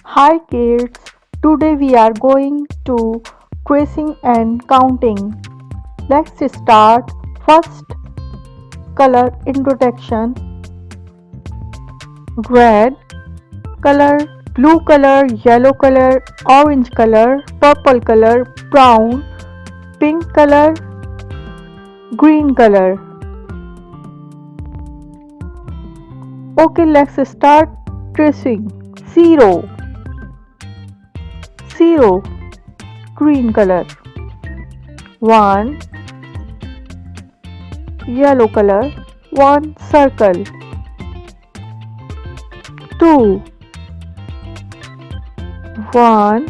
Hi kids, today we are going to tracing and counting. Let's start. First, color introduction. Red color, blue color, yellow color, orange color, purple color, brown, pink color, green color. Okay, let's start tracing. Zero, green color. 1, yellow color, 1 circle. 2, 1,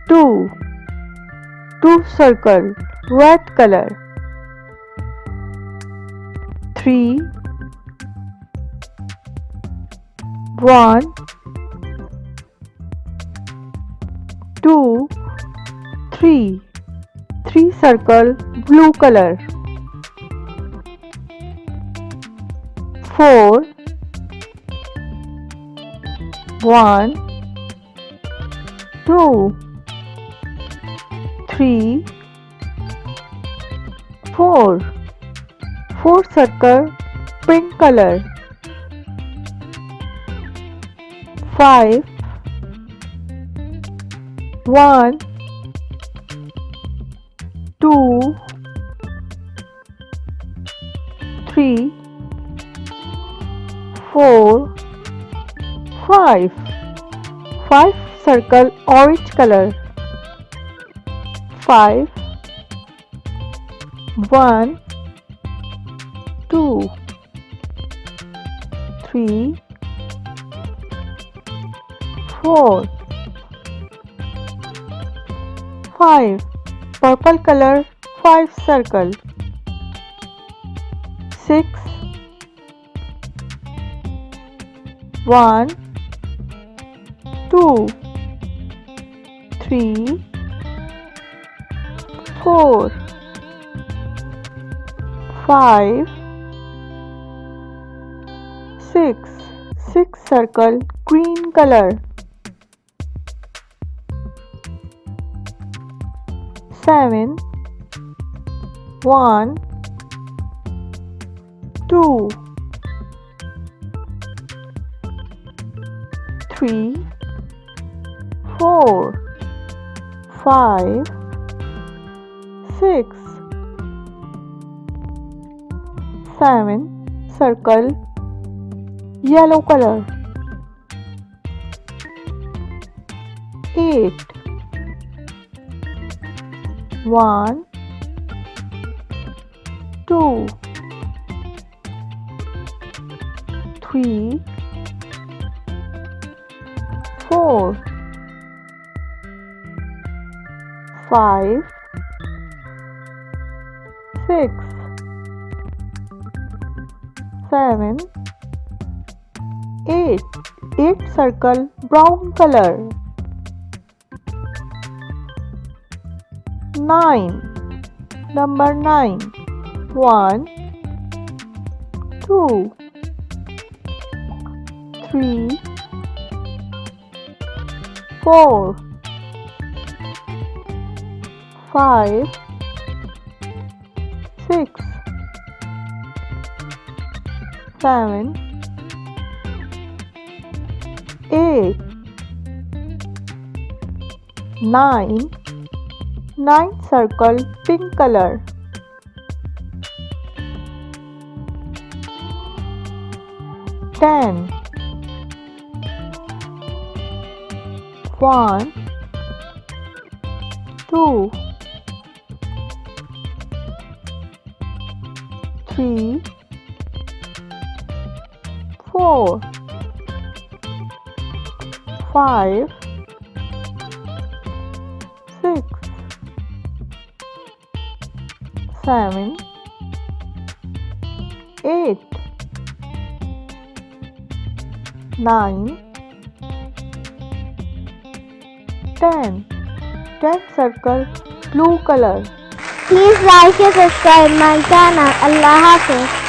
2, 2 circle, red color. 3, 1, 2, 3, 3 circle, blue color. 4, 1, 2, 3, 4, 4 circle, pink color. 5, 1, 2, 3, 4, 5, 5 circle, orange color. 5, 1, 2, 3, 4, 5, purple color, 5 circle. 6, 1, 2, 3, 4, 5, 6, 6 circle, green color. 7, 1, 2, 3, 4, 5, 6, 7 circle, yellow color. 8, 1, 2, 3, 4, 5, 6, 7, 8, 8 circle, brown color. 9, number 9, 1, 2, 3, 4, 5, 6, 7, 8, 9, 9 circle, pink color. 10, 1, 2, 3, 4, 5, 6, 7, 8, 9, 10, 10 circle, blue color. Please like and subscribe my channel. Allah Hafiz.